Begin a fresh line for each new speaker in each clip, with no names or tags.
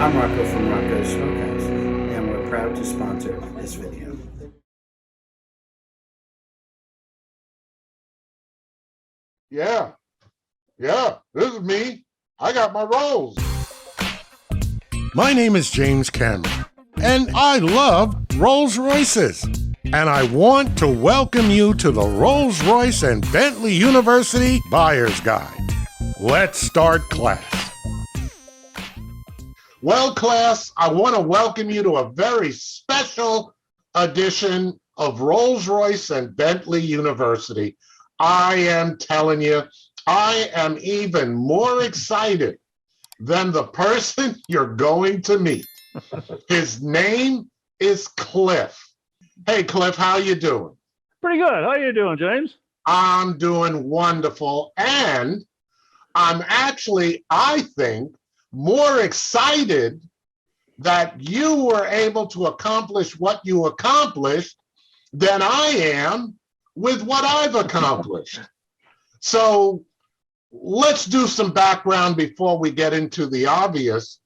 I'm Rocco from Rocco's Smokehouse, and we're proud to sponsor this video.
Yeah, this is me. I got my Rolls.
My name is James Cameron, and I love Rolls-Royces. And I want to welcome you to the Rolls-Royce and Bentley University Buyer's Guide. Let's start class.
Well, class, I want to welcome you to a very special edition of Rolls-Royce and Bentley University. I am telling you, I am even more excited than the person you're going to meet. His name is Cliff. Hey, Cliff, how you doing?
Pretty good. How you doing, James?
I'm doing wonderful, and I'm actually, I think, more excited that you were able to accomplish what you accomplished than I am with what I've accomplished. So let's do some background before we get into the obvious.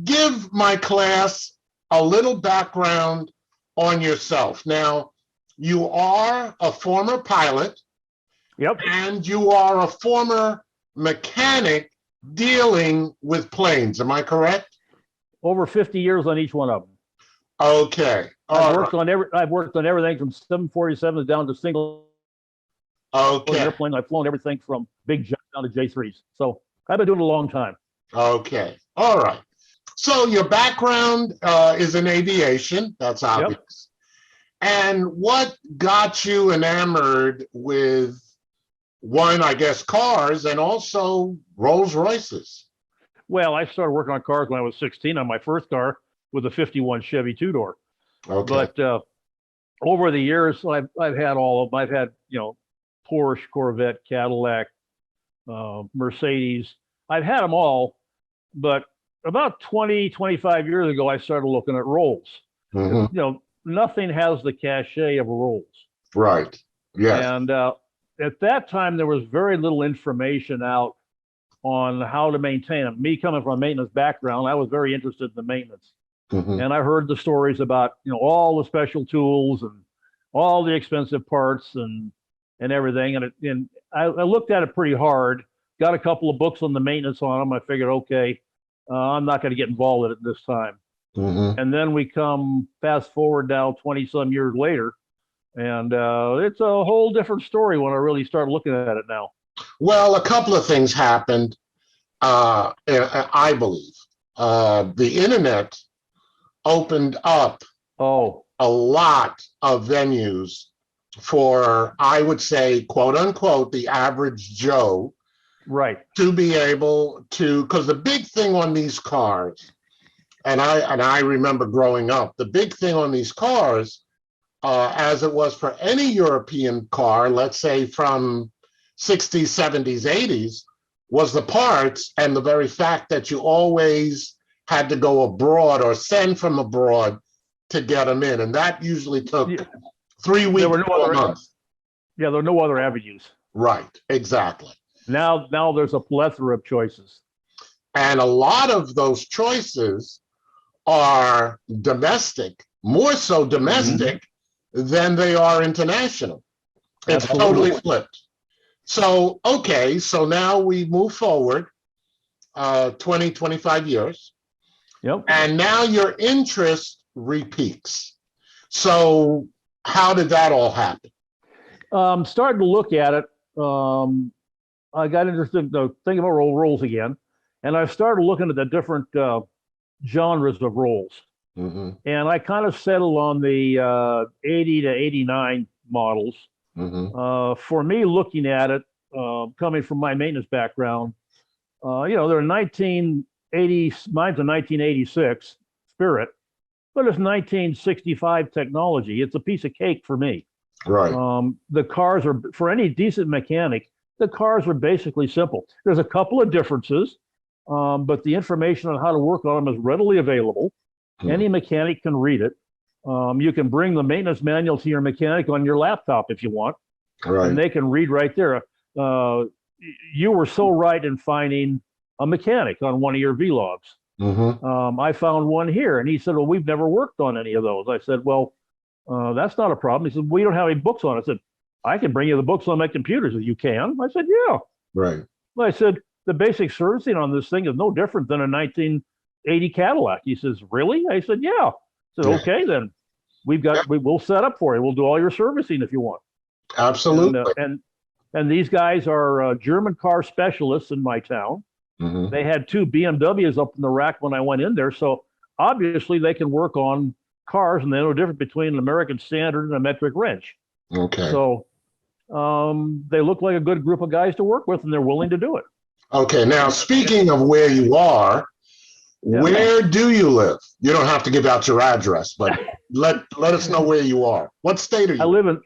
Give my class a little background on yourself. Now, you are a former pilot.
Yep.
And you are a former mechanic dealing with planes. Am I correct?
Over 50 years on each one of them.
Okay.
I've worked on everything from 747s down to single airplane. I've flown everything from big jets down to J3s. So I've been doing it a long time.
Okay. All right. So your background is in aviation. That's obvious. Yep. And what got you enamored with one, I guess, cars and also Rolls-Royces?
Well, I started working on cars when I was 16 on my first car with a 51 Chevy two-door.
Okay.
But over the years, I've had all of them. I've had, Porsche, Corvette, Cadillac, Mercedes. I've had them all, but about 20, 25 years ago, I started looking at Rolls.
Mm-hmm.
Nothing has the cachet of a Rolls.
Right. Yes.
And at that time, there was very little information out on how to maintain them. Me coming from a maintenance background, I was very interested in the maintenance.
Mm-hmm.
And I heard the stories about, all the special tools and all the expensive parts and everything. And I looked at it pretty hard, got a couple of books on the maintenance on them. I figured, okay, I'm not going to get involved in it this time.
Mm-hmm.
And then we come fast forward now 20 some years later, and it's a whole different story when I really start looking at it now.
Well, a couple of things happened, I believe. The internet opened up a lot of venues for, I would say, quote unquote, the average Joe.
Right.
To be able to, because the big thing on these cars, and I remember growing up, the big thing on these cars, as it was for any European car, let's say from 60s, 70s, 80s, was the parts and the very fact that you always had to go abroad or send from abroad to get them in. And that usually took 3 weeks or a month.
Yeah, there were no other avenues.
Right, exactly.
Now there's a plethora of choices.
And a lot of those choices are domestic, more so domestic than they are international. It's totally flipped. So, okay, so now we move forward 20, 25 years.
Yep.
And now your interest repeats. So how did that all happen?
Starting to look at it. I got interested in thinking about Rolls again, and I started looking at the different genres of Rolls.
Mm-hmm.
And I kind of settled on the 80 to 89 models.
Mm-hmm.
For me, looking at it, coming from my maintenance background, they're 1980, mine's a 1986 Spirit, but it's 1965 technology. It's a piece of cake for me.
Right.
The cars are, for any decent mechanic, the cars are basically simple. There's a couple of differences, but the information on how to work on them is readily available. Any mechanic can read it. You can bring the maintenance manual to your mechanic on your laptop if you want, and they can read right there. You were so right in finding a mechanic on one of your vlogs.
Mm-hmm.
I found one here. And he said, well, we've never worked on any of those. I said, well, that's not a problem. He said, we don't have any books on it. I said, I can bring you the books on my computer. He said, you can? I said, yeah.
Right.
Well, I said, the basic servicing on this thing is no different than a 1980 Cadillac. He says, really? I said, yeah. I said,
Yeah.
okay, then we will set up for you. We'll do all your servicing if you want.
Absolutely.
And these guys are German car specialists in my town.
Mm-hmm.
They had two BMWs up in the rack when I went in there. So obviously they can work on cars, and they know the difference between an American Standard and a metric wrench.
Okay.
So they look like a good group of guys to work with, and they're willing to do it.
Okay. Now, speaking of where you are, where do you live? You don't have to give out your address, but let us know where you are. What state are you?
I live in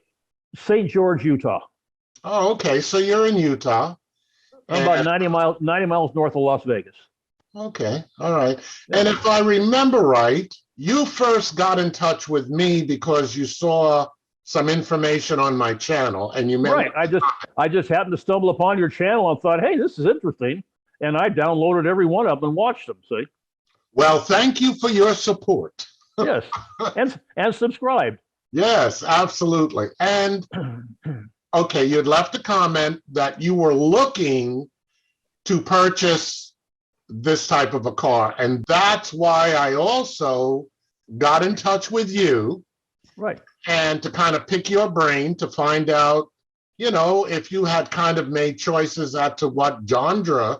St. George, Utah.
Oh, okay. So you're in Utah.
I'm about 90 miles north of Las Vegas.
Okay. All right. And if I remember right, you first got in touch with me because you saw some information on my channel, and you
Right. I just happened to stumble upon your channel and thought, hey, this is interesting. And I downloaded every one of them and watched them. See?
Well, thank you for your support.
Yes. And subscribed.
Yes, absolutely. And okay, you'd left a comment that you were looking to purchase this type of a car. And that's why I also got in touch with you.
Right.
And to kind of pick your brain to find out, if you had kind of made choices as to what genre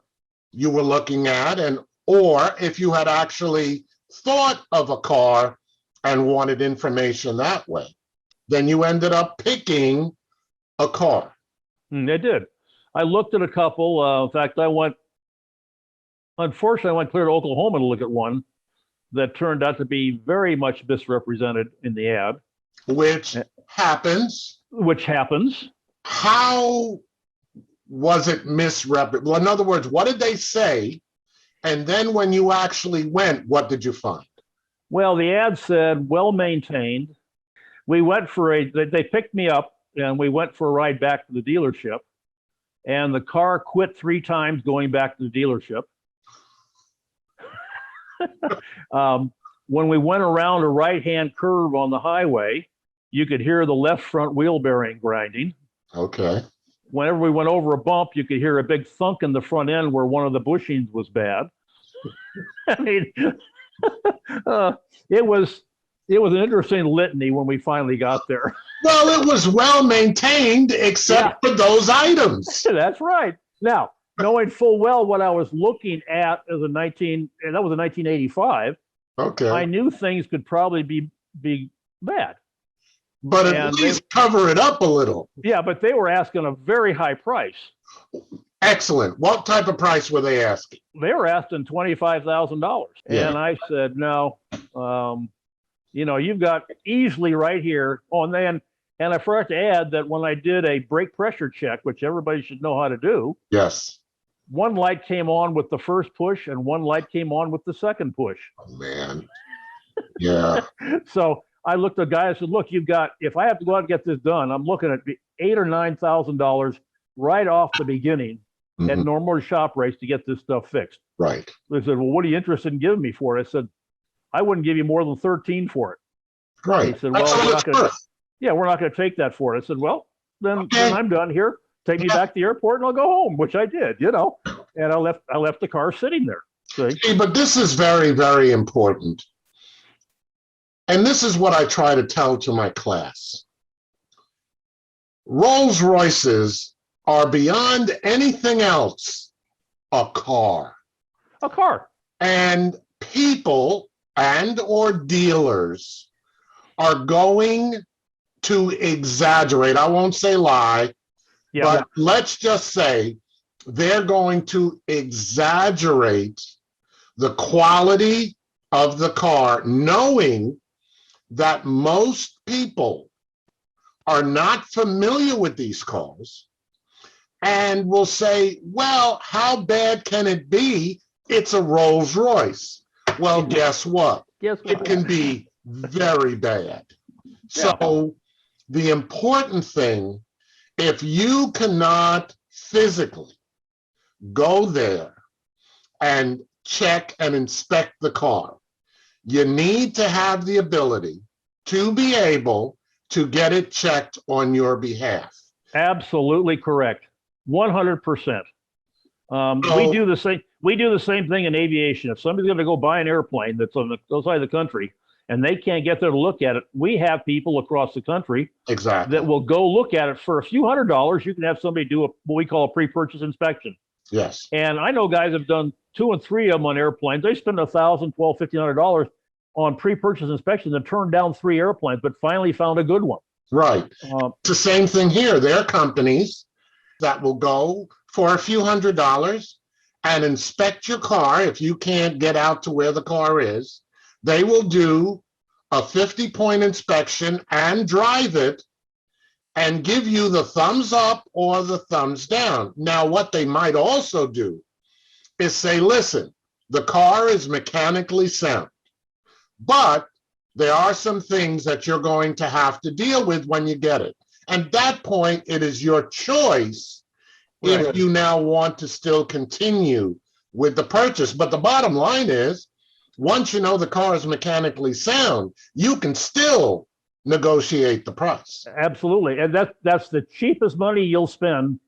you were looking at, or if you had actually thought of a car and wanted information that way. Then you ended up picking a car.
I did. I looked at a couple. In fact, unfortunately, I went clear to Oklahoma to look at one that turned out to be very much misrepresented in the ad.
Which happens. How was it misrepresented? Well, in other words, what did they say? And then when you actually went, what did you find?
Well, the ad said, well maintained. We went they picked me up, and we went for a ride back to the dealership. And the car quit 3 times going back to the dealership. When we went around a right-hand curve on the highway, you could hear the left front wheel bearing grinding.
Okay.
Whenever we went over a bump, you could hear a big thunk in the front end where one of the bushings was bad. I mean, it was an interesting litany when we finally got there.
Well, it was well maintained, except for those items.
That's right. Now, knowing full well what I was looking at as and that was a 1985.
Okay.
I knew things could probably be bad.
But at least cover it up a little.
Yeah, but they were asking a very high price.
Excellent. What type of price were they asking?
They were asking $25,000.
Yeah.
And I said, no, you've got easily right here on and I forgot to add that when I did a brake pressure check, which everybody should know how to do.
Yes.
One light came on with the first push and one light came on with the second push.
Oh, man. Yeah.
So I looked at the guy and said, look, if I have to go out and get this done, I'm looking at $8,000 or $9,000 right off the beginning at normal shop rates to get this stuff fixed.
Right.
They said, well, what are you interested in giving me for it? I said, I wouldn't give you more than 13 for it.
Right.
He said, well, we're not going to take that for it. I said, well, then I'm done here. Take me back to the airport and I'll go home, which I did, and I left the car sitting there.
See, but this is very, very important. And this is what I try to tell to my class. Rolls-Royces are beyond anything else a car.
A car.
And people or dealers are going to exaggerate. I won't say lie, but let's just say they're going to exaggerate the quality of the car, knowing that most people are not familiar with these cars and will say, well, how bad can it be? It's a Rolls-Royce. Well, guess what? It can be very bad. So the important thing, if you cannot physically go there and check and inspect the car. You need to have the ability to be able to get it checked on your behalf.
Absolutely correct. 100%. We do the same. We do the same thing in aviation. If somebody's going to go buy an airplane that's on the other side of the country and they can't get there to look at it, we have people across the country
Exactly.
that will go look at it for a few $100s. You can have somebody do what we call a pre-purchase inspection.
Yes.
And I know guys have done 2 and 3 of them on airplanes. They spend $1,000, $1,200, $1,500 on pre-purchase inspections and turned down 3 airplanes, but finally found a good one.
Right. It's the same thing here. There are companies that will go for a few $100s and inspect your car. If you can't get out to where the car is, they will do a 50-point inspection and drive it and give you the thumbs up or the thumbs down. Now, what they might also do is say, listen, the car is mechanically sound, but there are some things that you're going to have to deal with when you get it. And at that point, it is your choice if you now want to still continue with the purchase. But the bottom line is, once you know the car is mechanically sound, you can still negotiate the price.
Absolutely. And that's the cheapest money you'll spend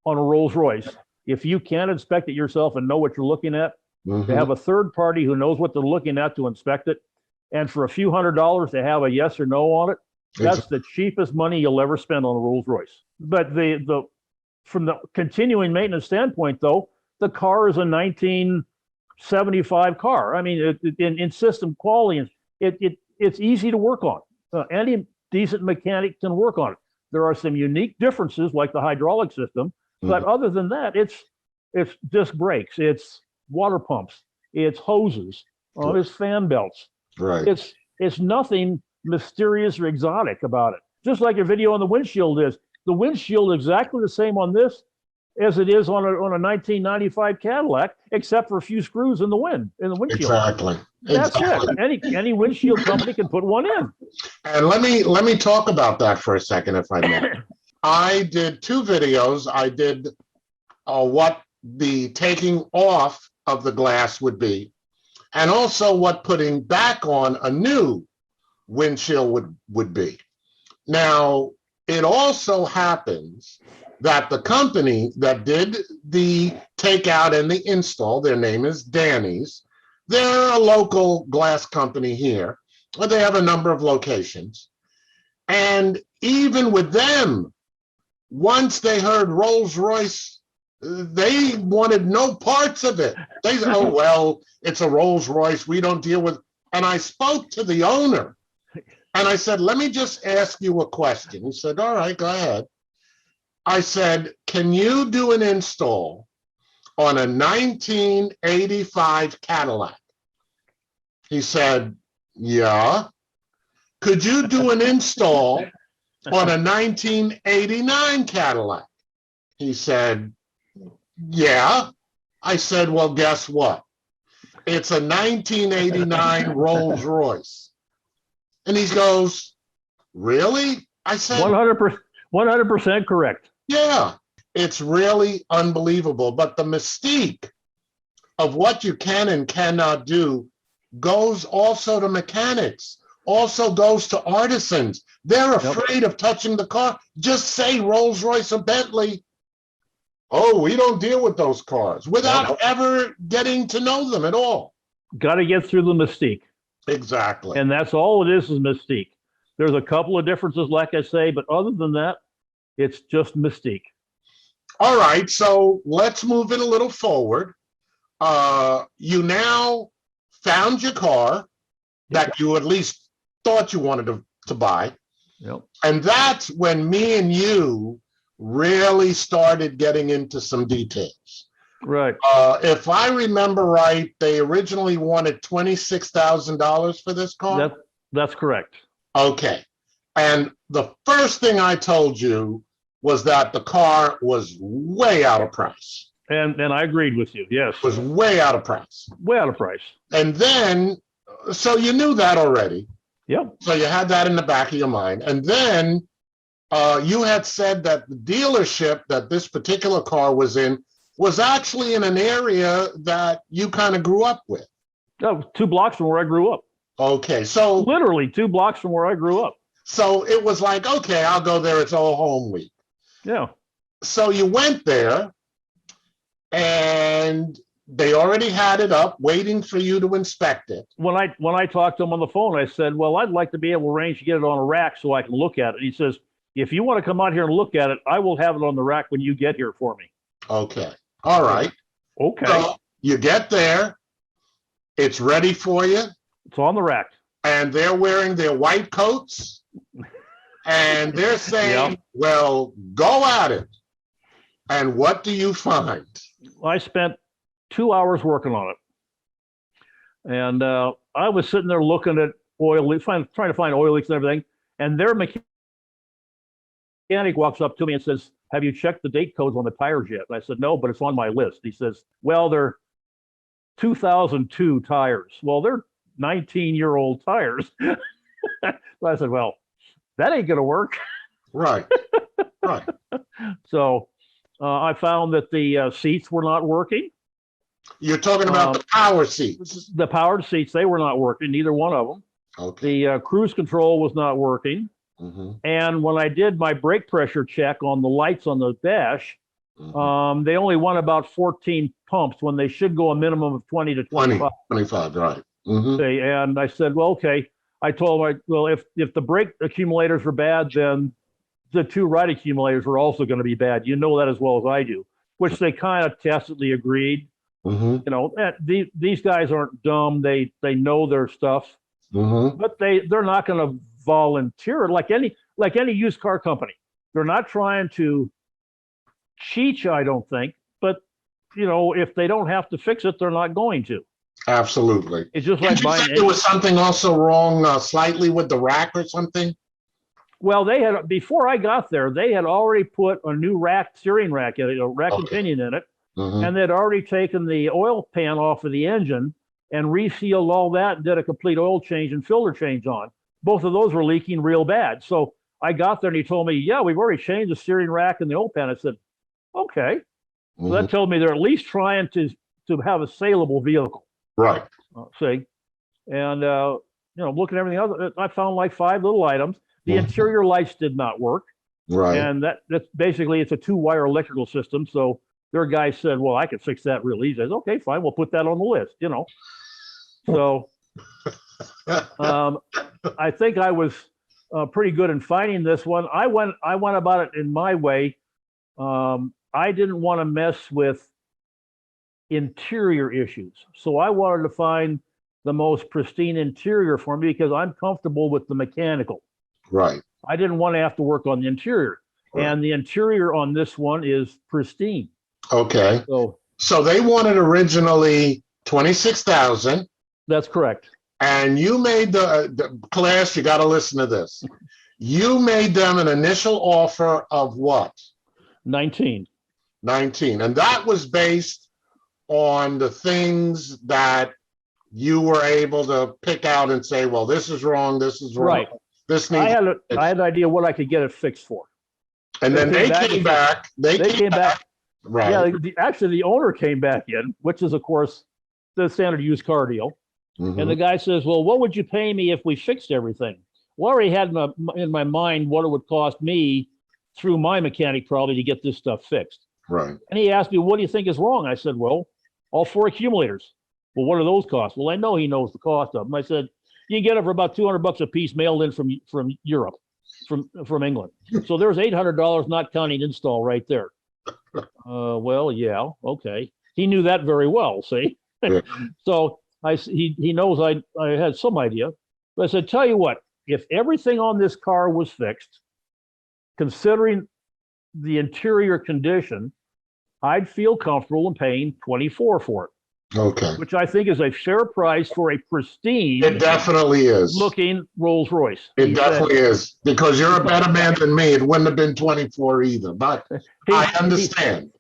on a Rolls-Royce. If you can't inspect it yourself and know what you're looking at, to have a third party who knows what they're looking at to inspect it, and for a few $100s to have a yes or no on it, that's the cheapest money you'll ever spend on a Rolls-Royce. But from the continuing maintenance standpoint, though, the car is a 1975 car. I mean, in system quality, it's easy to work on. Any decent mechanic can work on it. There are some unique differences, like the hydraulic system, but other than that, it's disc brakes, it's water pumps, it's hoses, it's fan belts.
Right.
It's nothing mysterious or exotic about it. Just like your video on the windshield is. The windshield is exactly the same on this as it is on a 1995 Cadillac, except for a few screws in the windshield.
Exactly.
That's it. Any windshield company can put one in.
And let me talk about that for a second, if I may. I did 2 videos. I did what the taking off of the glass would be, and also what putting back on a new windshield would be. Now, it also happens that the company that did the takeout and the install, their name is Danny's. They're a local glass company here. They have a number of locations. And even with them, once they heard Rolls-Royce, they wanted no parts of it. They said, oh, well, it's a Rolls-Royce. We don't deal with. And I spoke to the owner and I said, let me just ask you a question. He said, all right, go ahead. I said, can you do an install on a 1985 Cadillac? He said, yeah. Could you do an install on a 1989 Cadillac? He said, yeah. I said, well, guess what? It's a 1989 Rolls-Royce. And he goes, really? I said,
100% correct.
Yeah, it's really unbelievable. But the mystique of what you can and cannot do goes also to mechanics, also goes to artisans. They're afraid of touching the car. Just say Rolls-Royce or Bentley. Oh, we don't deal with those cars, without ever getting to know them at all.
Got to get through the mystique.
Exactly.
And that's all it is mystique. There's a couple of differences, like I say, but other than that, it's just mystique.
All right, so let's move it a little forward. You now found your car that you at least thought you wanted to buy.
Yep.
And that's when me and you really started getting into some details.
Right.
If I remember right, they originally wanted $26,000 for this car?
That's correct.
Okay. And the first thing I told you was that the car was way out of price.
And I agreed with you. Yes.
It was way out of price.
Way out of price.
And then, so you knew that already.
Yep.
So you had that in the back of your mind. And then you had said that the dealership that this particular car was in, was actually in an area that you kind of grew up with.
No, 2 blocks from where I grew up.
Okay, so
Literally 2 blocks from where I grew up.
so it was like, okay, I'll go there. It's all home week.
Yeah.
So you went there, and they already had it up, waiting for you to inspect it.
When I talked to him on the phone, I said, well, I'd like to be able to arrange to get it on a rack so I can look at it. He says, if you want to come out here and look at it, I will have it on the rack when you get here for me.
Okay, all right.
Okay.
So you get there, it's ready for you,
It's on the rack.
and they're wearing their white coats, and they're saying,
Yeah.
well, go at it. And what do you find?
I spent 2 hours working on it. And I was sitting there looking at oil leaks, trying to find oil leaks and everything. And their mechanic walks up to me and says, have you checked the date codes on the tires yet? And I said, no, but it's on my list. He says, well, they're 2002 tires. Well, they're 19-year-old tires. So I said, well, that ain't going to work.
Right, right.
So I found that the seats were not working.
You're talking about the power seats.
The powered seats, they were not working, neither one of them.
Okay.
The cruise control was not working.
Mm-hmm.
And when I did my brake pressure check on the lights on the dash,
Mm-hmm.
they only won about 14 pumps when they should go a minimum of 20 to 25.
25, right. Mm-hmm.
Okay, and I said, well, okay. I told him, well, if the brake accumulators were bad, then the 2 ride accumulators were also going to be bad. You know that as well as I do, which they kind of tacitly agreed.
Mm-hmm.
You know, these guys aren't dumb. They know their stuff,
Mm-hmm.
but they're not going to volunteer like any used car company. They're not trying to cheat you, I don't think. But you know, if they don't have to fix it, they're not going to.
Absolutely.
It's just
Did
like
you
buying.
say there was something also wrong slightly with the rack or something?
Well, they had, before I got there, they had already put a new steering rack in it, a rack and
Okay.
pinion in it,
Mm-hmm.
and they'd already taken the oil pan off of the engine and resealed all that and did a complete oil change and filter change on. Both of those were leaking real bad. So I got there and he told me, yeah, we've already changed the steering rack and the oil pan. I said, okay. So
Mm-hmm.
that told me they're at least trying to have a saleable vehicle.
Right.
See, and you know, looking at everything else, I found like 5 little items. The
Mhm.
interior lights did not work,
Right.
and that's basically it's a 2-wire electrical system. So their guy said, "Well, I could fix that real easy." I said, "Okay, fine, we'll put that on the list." You know, so I think I was pretty good in finding this one. I went about it in my way. I didn't want to mess with interior issues. So I wanted to find the most pristine interior for me because I'm comfortable with the mechanical.
Right.
I didn't want to have to work on the interior.
Right.
And the interior on this one is pristine.
Okay.
So
they wanted originally 26,000,
that's correct.
and you made the class. You got to listen to this. You made them an initial offer of what?
19.
19, and that was based on the things that you were able to pick out and say, well, this is wrong, this is wrong,
Right.
this
I
needs.
had an idea what I could get it fixed for.
And then they came back. They
came back.
Right.
Yeah, actually, the owner came back in, which is, of course, the standard used car deal.
Mhm.
And the guy says, well, what would you pay me if we fixed everything? Well, I already had in my mind what it would cost me through my mechanic probably to get this stuff fixed.
Right.
And he asked me, what do you think is wrong? I said, well, all 4 accumulators. Well, what do those cost? Well, I know he knows the cost of them. I said, you can get it for about $200 a piece mailed in from Europe, from England. So there's $800 not counting install right there. Well, yeah, okay. He knew that very well, see?
Yeah.
So he knows I had some idea. But I said, tell you what, if everything on this car was fixed, considering the interior condition, I'd feel comfortable in paying $24 for it,
Okay.
which I think is a fair price for a pristine
It definitely is.
looking Rolls-Royce.
It definitely is, because you're a better man than me. It wouldn't have been 24 either, but I understand.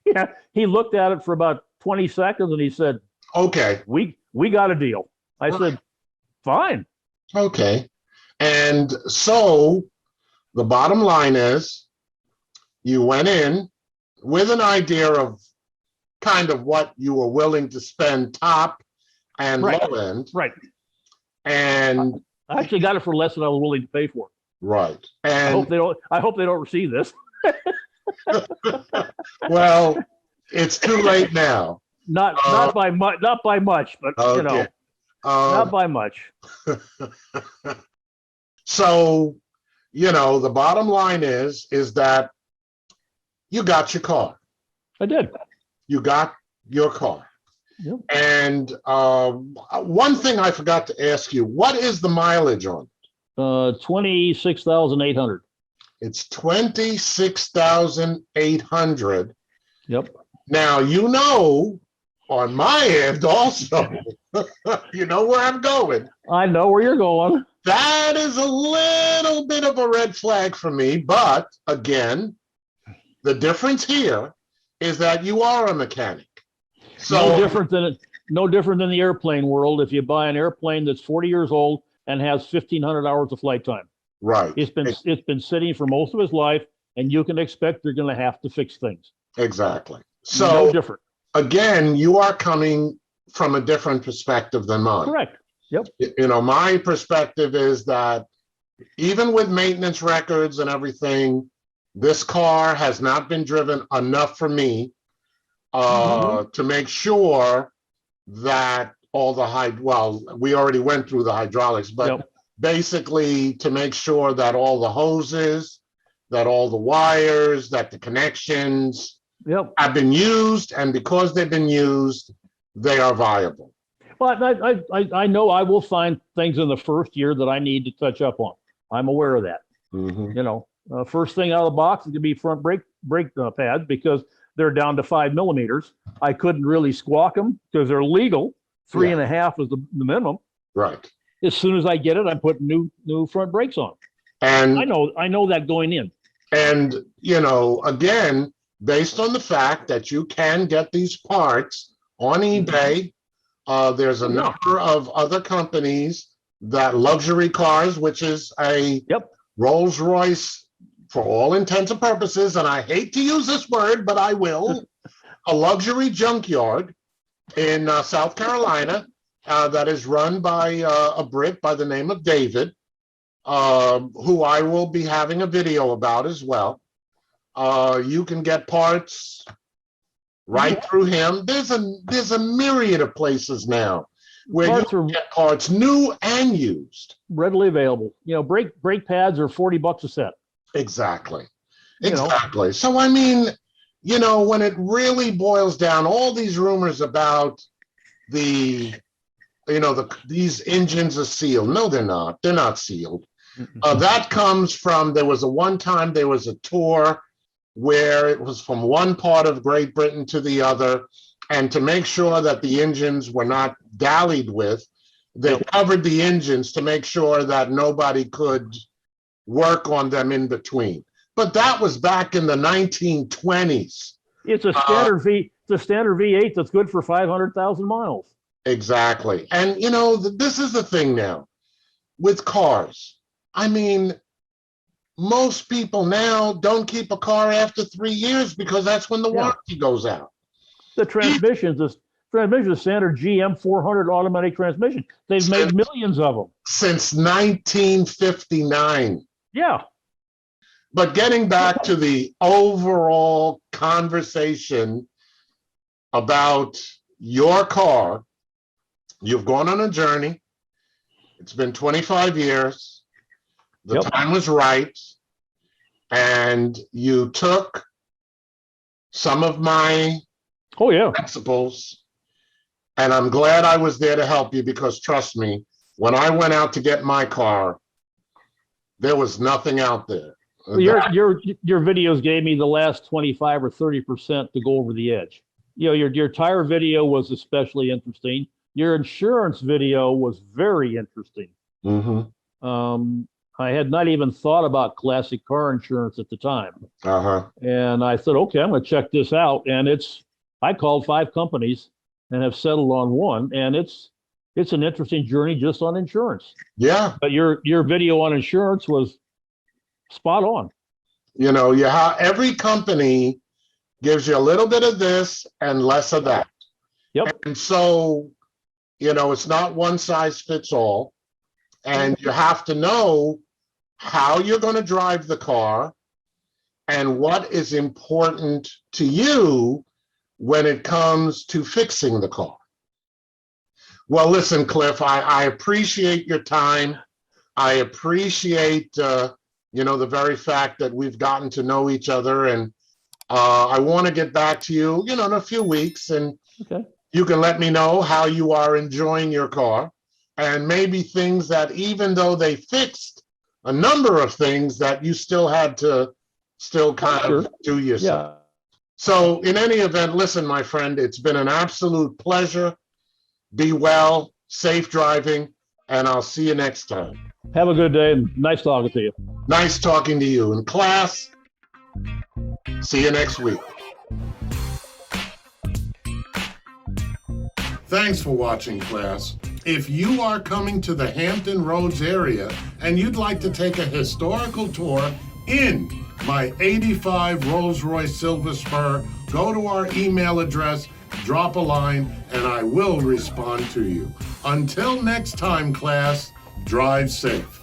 He looked at it for about 20 seconds and he said,
Okay.
we got a deal. I said, fine.
Okay. And so the bottom line is you went in with an idea of kind of what you were willing to spend top and
Right.
low end.
Right.
And
I actually got it for less than I was willing to pay for.
right.
I
And
hope they don't receive this.
well, it's too late now.
Not by much. Not by much, but you know,
Okay.
not by much.
So, the bottom line is that you got your car.
I did.
You got your car.
Yep.
And one thing I forgot to ask you, what is the mileage on it?
26,800.
It's 26,800.
Yep.
Now, on my end also, you know where I'm going.
I know where you're going.
That is a little bit of a red flag for me. But again, the difference here is that you are a mechanic. So
No different than the airplane world. If you buy an airplane that's 40 years old and has 1,500 hours of flight time,
right.
it's been sitting for most of its life, and you can expect they're going to have to fix things.
Exactly. So
no different.
Again, you are coming from a different perspective than mine.
Correct. Yep.
My perspective is that even with maintenance records and everything, this car has not been driven enough for me to make sure that all the we already went through the hydraulics, but basically to make sure that all the hoses, that all the wires, that the connections have been used, and because they've been used, they are viable.
But I know I will find things in the first year that I need to touch up on. I'm aware of that.
Mm-hmm.
First thing out of the box is going to be front brake pads, because they're down to 5 millimeters. I couldn't really squawk them because they're legal. 3.5 is the minimum.
Right.
As soon as I get it, I'm putting new front brakes on.
And
I know that going in.
And again, based on the fact that you can get these parts on eBay, there's a number of other companies that luxury cars, which is a Rolls-Royce for all intents and purposes, and I hate to use this word, but I will, a luxury junkyard in South Carolina that is run by a Brit by the name of David, who I will be having a video about as well. You can get parts right through him. There's a myriad of places now where you can get parts new and used.
Readily available. Brake pads are $40 a set.
Exactly. So I mean, when it really boils down, all these rumors about these engines are sealed. No, they're not. They're not sealed. That comes from, there was a tour where it was from one part of Great Britain to the other, and to make sure that the engines were not dallied with, they covered the engines to make sure that nobody could work on them in between. But that was back in the 1920s.
It's a standard V8 that's good for 500,000 miles.
Exactly. And this is the thing now with cars. I mean, most people now don't keep a car after 3 years because that's when the warranty goes out.
The transmission's a standard GM 400 automatic transmission. They've made millions of them.
Since 1959.
Yeah.
But getting back to the overall conversation about your car, you've gone on a journey. It's been 25 years. The time was right. And you took some of my principles. And I'm glad I was there to help you, because trust me, when I went out to get my car, there was nothing out there.
Your videos gave me the last 25 or 30% to go over the edge. Your tire video was especially interesting. Your insurance video was very interesting.
Mm-hmm.
I had not even thought about classic car insurance at the time. And I thought, okay, I'm going to check this out. And I called 5 companies and have settled on one. And it's an interesting journey just on insurance.
Yeah.
But your video on insurance was spot on.
Every company gives you a little bit of this and less of that.
Yep.
And so, it's not one size fits all. And you have to know how you're going to drive the car and what is important to you when it comes to fixing the car. Well, listen, Cliff, I appreciate your time. I appreciate, the very fact that we've gotten to know each other. And I want to get back to you, in a few weeks. And
Okay.
you can let me know how you are enjoying your car. And maybe things that, even though they fixed a number of things, that you still had to kind of do yourself.
Yeah.
So in any event, listen, my friend, it's been an absolute pleasure. Be well, safe driving, and I'll see you next time.
Have a good day and nice talking to you.
Nice talking to you. In class, see you next week.
Thanks for watching, class. If you are coming to the Hampton Roads area and you'd like to take a historical tour in my 85 Rolls-Royce Silver Spur, go to our email address, drop a line, and I will respond to you. Until next time, class, drive safe.